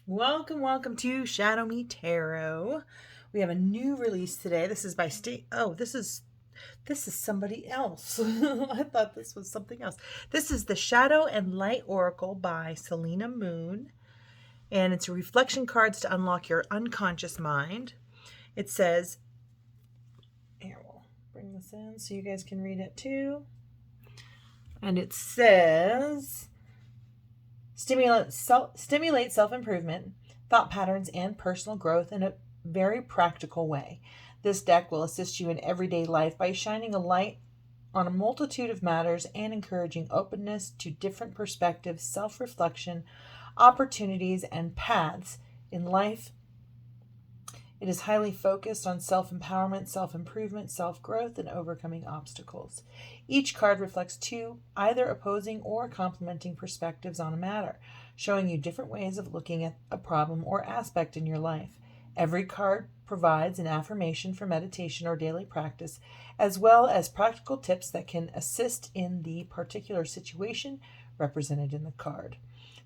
Welcome to ShadowMeTarot. We have a new release today. This is by this is somebody else. I thought this was something else. This is the Shadow and Light Oracle by Selena Moon, and it's reflection cards to unlock your unconscious mind. It says, here, we'll bring this in so you guys can read it too. And it says, stimulate self-improvement, thought patterns, and personal growth in a very practical way. This deck will assist you in everyday life by shining a light on a multitude of matters and encouraging openness to different perspectives, self-reflection, opportunities, and paths in life. It is highly focused on self-empowerment, self-improvement, self-growth, and overcoming obstacles. Each card reflects two either opposing or complementing perspectives on a matter, showing you different ways of looking at a problem or aspect in your life. Every card provides an affirmation for meditation or daily practice, as well as practical tips that can assist in the particular situation represented in the card.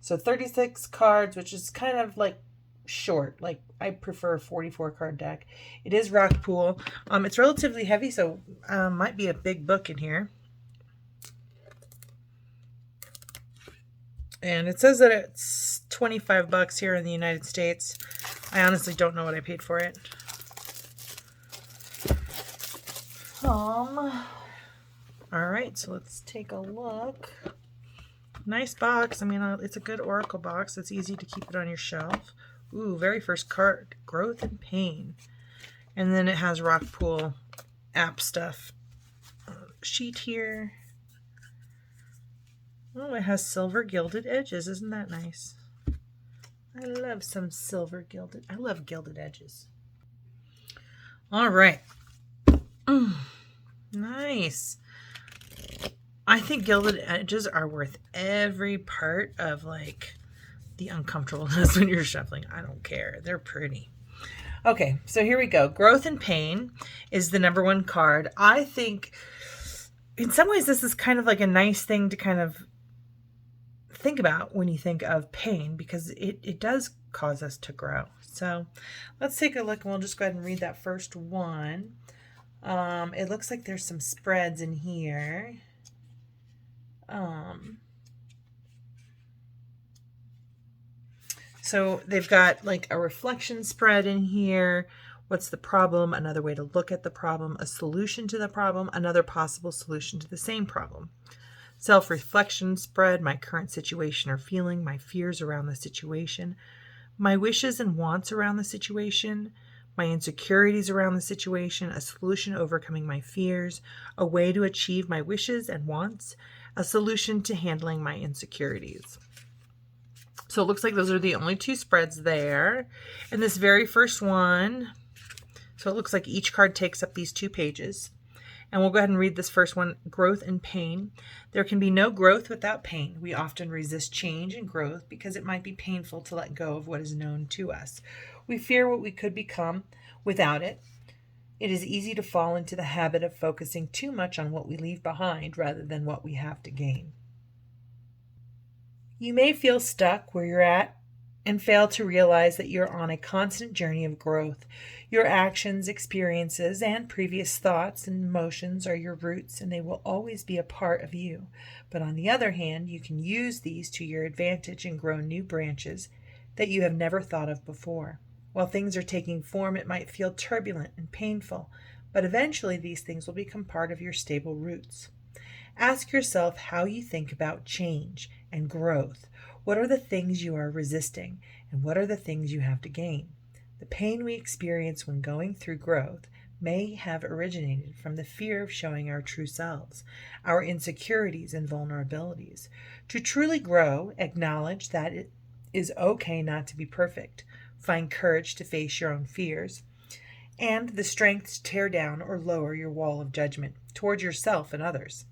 So 36 cards, which is kind of like short. Like, I prefer a 44 card deck. It is rock pool. It's relatively heavy, so might be a big book in here. And it says that it's $25 here in the United States. I honestly don't know what I paid for it. All right, so let's take a look. Nice box. I mean, it's a good oracle box. It's easy to keep it on your shelf. Ooh, very first card, Growth and Pain. And then it has rock pool app stuff. Sheet here. Oh, it has silver gilded edges. Isn't that nice? I love some silver gilded. I love gilded edges. All right. Nice. I think gilded edges are worth every part of like the uncomfortableness when you're shuffling. I don't care. They're pretty. Okay, so here we go. Growth and Pain is the number one card. I think in some ways this is kind of like a nice thing to kind of think about when you think of pain, because it does cause us to grow. So let's take a look, and we'll just go ahead and read that first one. It looks like there's some spreads in here. So they've got like a reflection spread in here. What's the problem? Another way to look at the problem. A solution to the problem. Another possible solution to the same problem. Self-reflection spread. My current situation or feeling. My fears around the situation. My wishes and wants around the situation. My insecurities around the situation. A solution overcoming my fears. A way to achieve my wishes and wants. A solution to handling my insecurities. So it looks like those are the only two spreads there. And this very first one, so it looks like each card takes up these 2 pages. And we'll go ahead and read this first one, Growth and Pain. There can be no growth without pain. We often resist change and growth because it might be painful to let go of what is known to us. We fear what we could become without it. It is easy to fall into the habit of focusing too much on what we leave behind rather than what we have to gain. You may feel stuck where you're at and fail to realize that you're on a constant journey of growth. Your actions, experiences, and previous thoughts and emotions are your roots, and they will always be a part of you. But on the other hand, you can use these to your advantage and grow new branches that you have never thought of before. While things are taking form, it might feel turbulent and painful, but eventually these things will become part of your stable roots. Ask yourself how you think about change and growth. What are the things you are resisting, and what are the things you have to gain? The pain we experience when going through growth may have originated from the fear of showing our true selves, our insecurities and vulnerabilities. To truly grow, acknowledge that it is okay not to be perfect. Find courage to face your own fears, and the strength to tear down or lower your wall of judgment towards yourself and others.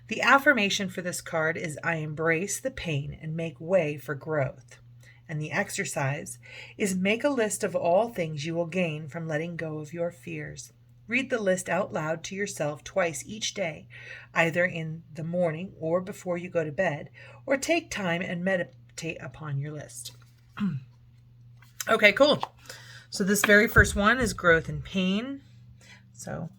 The affirmation for this card is, I embrace the pain and make way for growth. And the exercise is, make a list of all things you will gain from letting go of your fears. Read the list out loud to yourself twice each day, either in the morning or before you go to bed, or take time and meditate upon your list. Okay, cool. So this very first one is growth and pain. So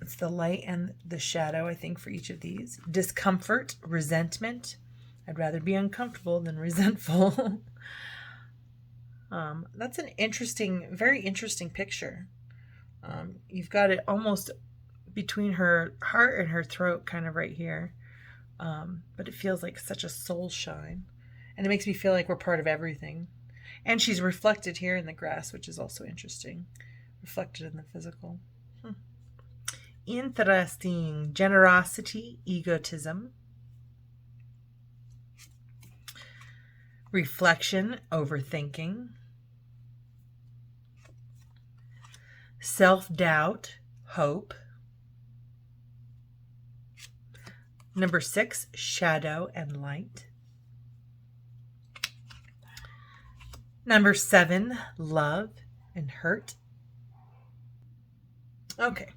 it's the light and the shadow, I think, for each of these. Discomfort, resentment. I'd rather be uncomfortable than resentful. That's an interesting, very interesting picture. You've got it almost between her heart and her throat, kind of right here. But it feels like such a soul shine. And it makes me feel like we're part of everything. And she's reflected here in the grass, which is also interesting. Reflected in the physical. Interesting. Generosity, egotism. Reflection, overthinking. Self-doubt, hope. Number 6, shadow and light. Number 7, love and hurt. Okay,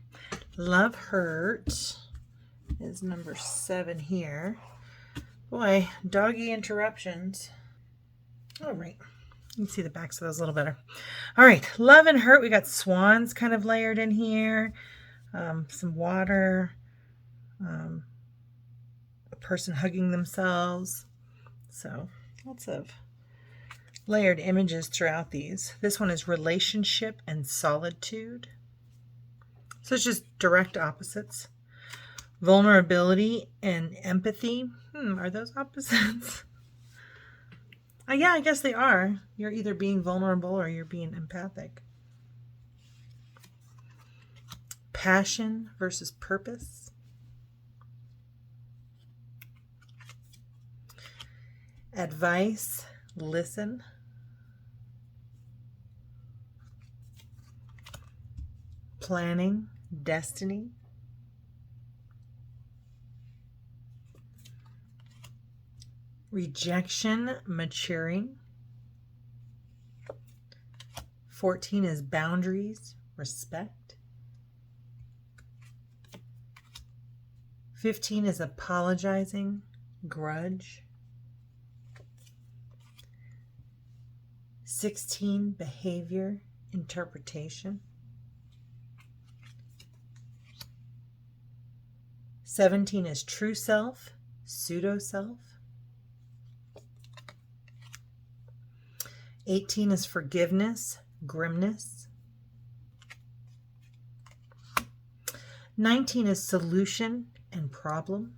love, hurt is number 7 here. Boy, doggy interruptions. All right, you can see the backs of those a little better. All right, love and hurt. We got swans kind of layered in here. Some water. A person hugging themselves. So lots of layered images throughout these. This one is relationship and solitude. So it's just direct opposites. Vulnerability and empathy. Are those opposites? Yeah, I guess they are. You're either being vulnerable or you're being empathic. Passion versus purpose. Advice, listen. Planning, destiny. Rejection, maturing. 14 is boundaries, respect. 15 is apologizing, grudge. 16, behavior, interpretation. 17 is true self, pseudo self. 18 is forgiveness, grimness. 19 is solution and problem.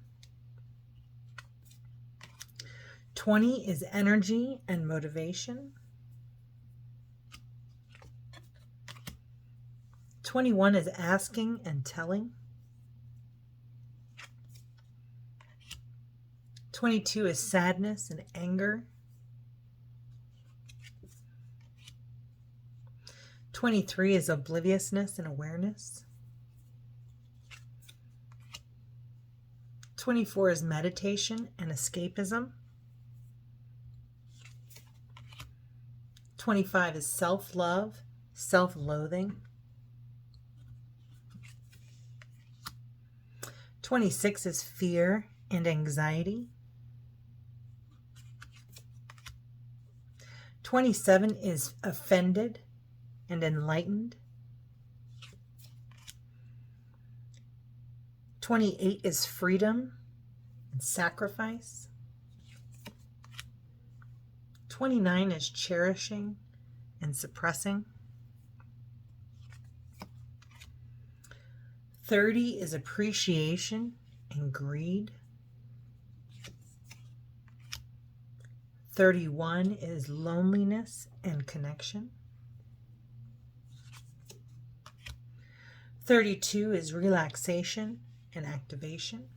20 is energy and motivation. 21 is asking and telling. 22 is sadness and anger. 23 is obliviousness and awareness. 24 is meditation and escapism. 25 is self-love, self-loathing. 26 is fear and anxiety. 27 is offended and enlightened. 28 is freedom and sacrifice. 29 is cherishing and suppressing. 30 is appreciation and greed. 31 is loneliness and connection. 32 is relaxation and activation.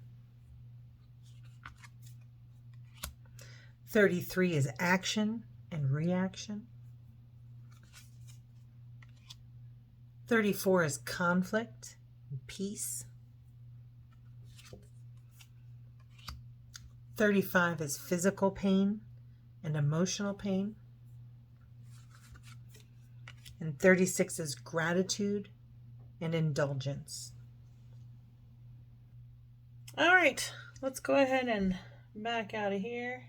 33 is action and reaction. 34 is conflict and peace. 35 is physical pain and emotional pain. And 36 is gratitude and indulgence. All right, let's go ahead and back out of here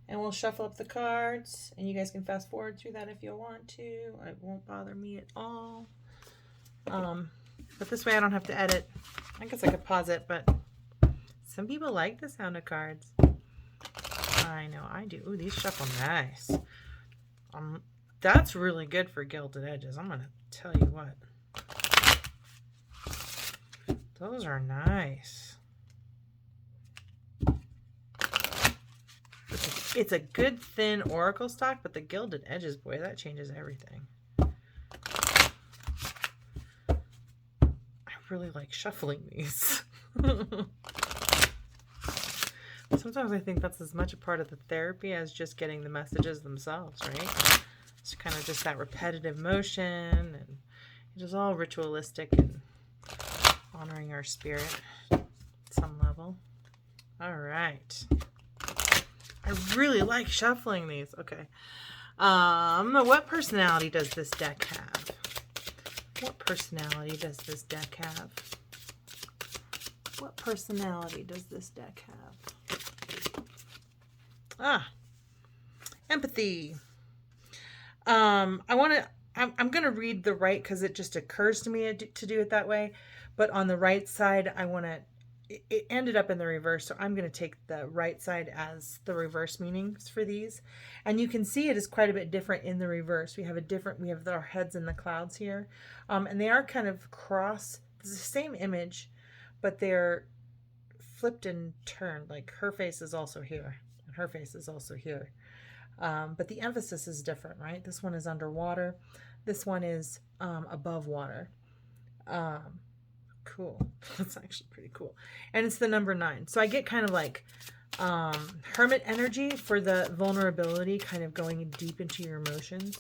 And we'll shuffle up the cards, and you guys can fast forward through that if you want to. It won't bother me at all. But this way I don't have to edit. I guess I could pause it, but some people like the sound of cards. I know I do. Ooh, these shuffle nice. That's really good for gilded edges. I'm going to tell you what. Those are nice. It's a good thin oracle stock, but the gilded edges, boy, that changes everything. I really like shuffling these. Sometimes I think that's as much a part of the therapy as just getting the messages themselves, right? It's kind of just that repetitive motion, and it is all ritualistic and honoring our spirit at some level. All right. I really like shuffling these. Okay. What personality does this deck have? What personality does this deck have? What personality does this deck have? Empathy. I'm going to read the right because it just occurs to me to do it that way. But on the right side, it ended up in the reverse, so I'm going to take the right side as the reverse meanings for these. And you can see it is quite a bit different in the reverse. We have our heads in the clouds here. And they are kind of cross. It's the same image, but they're flipped and turned. Like her face is also here, and her face is also here. But the emphasis is different, right? This one is underwater. This one is above water. Cool. That's actually pretty cool. And it's the number 9. So I get kind of like hermit energy for the vulnerability, kind of going deep into your emotions.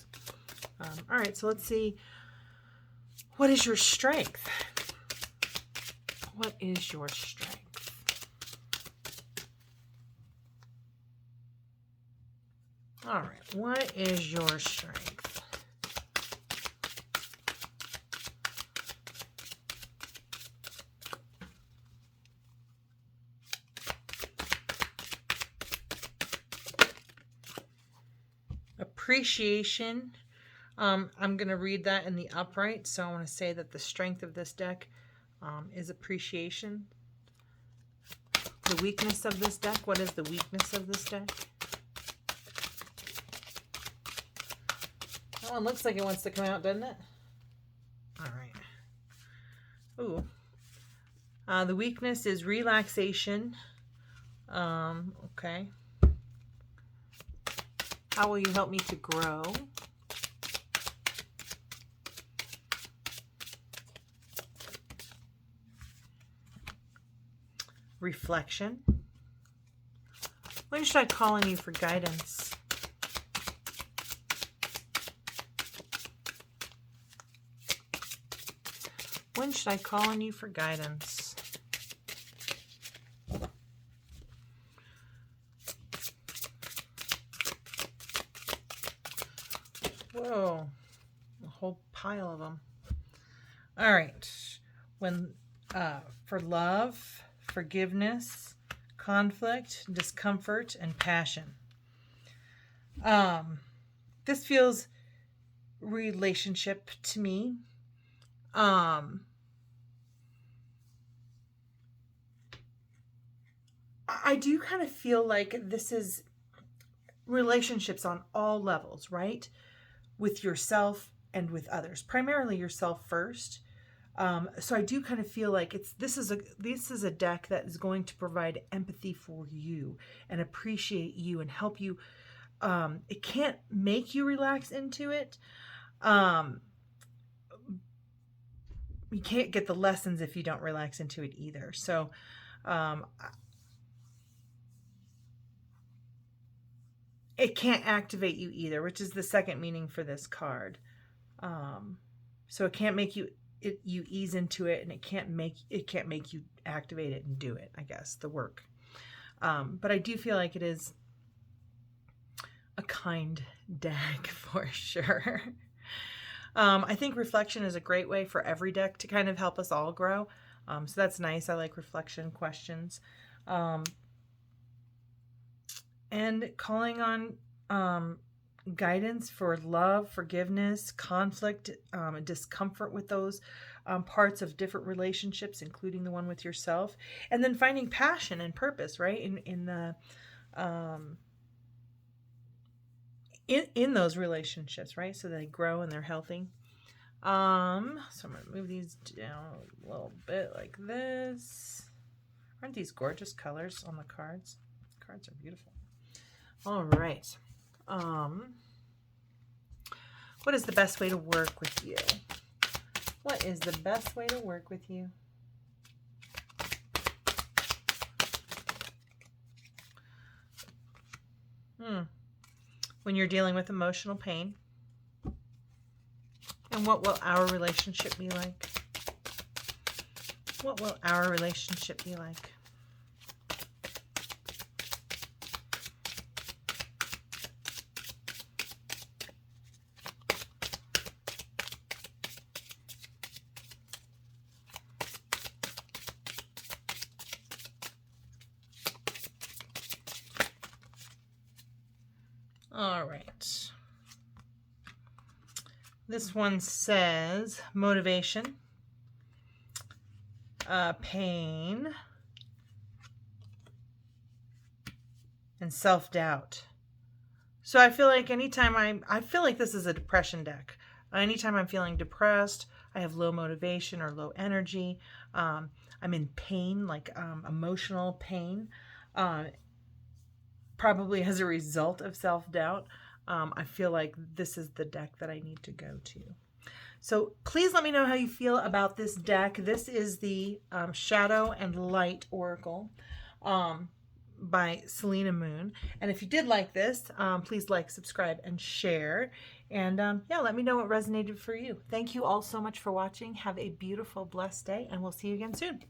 All right, so let's see. What is your strength? What is your strength? All right, what is your strength? Appreciation. I'm going to read that in the upright, so I want to say that the strength of this deck is appreciation. The weakness of this deck. What is the weakness of this deck? That one looks like it wants to come out, doesn't it? All right. Ooh. The weakness is relaxation. Okay. How will you help me to grow? Reflection. When should I call on you for guidance? When should I call on you for guidance? Whoa, a whole pile of them. All right. For love, forgiveness, conflict, discomfort, and passion. This feels relationship to me. I do kind of feel like this is relationships on all levels, right? With yourself and with others, primarily yourself first. So I do kind of feel like this is a deck that is going to provide empathy for you and appreciate you and help you. It can't make you relax into it. You can't get the lessons if you don't relax into it either. So it can't activate you either, which is the second meaning for this card. So it can't make you ease into it, and it can't make you activate it and do it, I guess, the work. But I do feel like it is a kind deck for sure. I think reflection is a great way for every deck to kind of help us all grow. So that's nice. I like reflection questions. and calling on guidance for love, forgiveness, conflict, and discomfort with those parts of different relationships, including the one with yourself, and then finding passion and purpose, right? In the in those relationships, right? So they grow and they're healthy. So I'm gonna move these down a little bit like this. Aren't these gorgeous colors on the cards? The cards are beautiful. All right. What is the best way to work with you? What is the best way to work with you? When you're dealing with emotional pain. And what will our relationship be like? What will our relationship be like? All right. This one says motivation, pain, and self-doubt. So I feel like anytime I feel like this is a depression deck. Anytime I'm feeling depressed, I have low motivation or low energy. I'm in pain, like emotional pain, probably as a result of self-doubt. I feel like this is the deck that I need to go to. So please let me know how you feel about this deck. This is the Shadow and Light Oracle by Selena Moon. And if you did like this, please like, subscribe, and share. And yeah, let me know what resonated for you. Thank you all so much for watching. Have a beautiful, blessed day, and we'll see you again soon.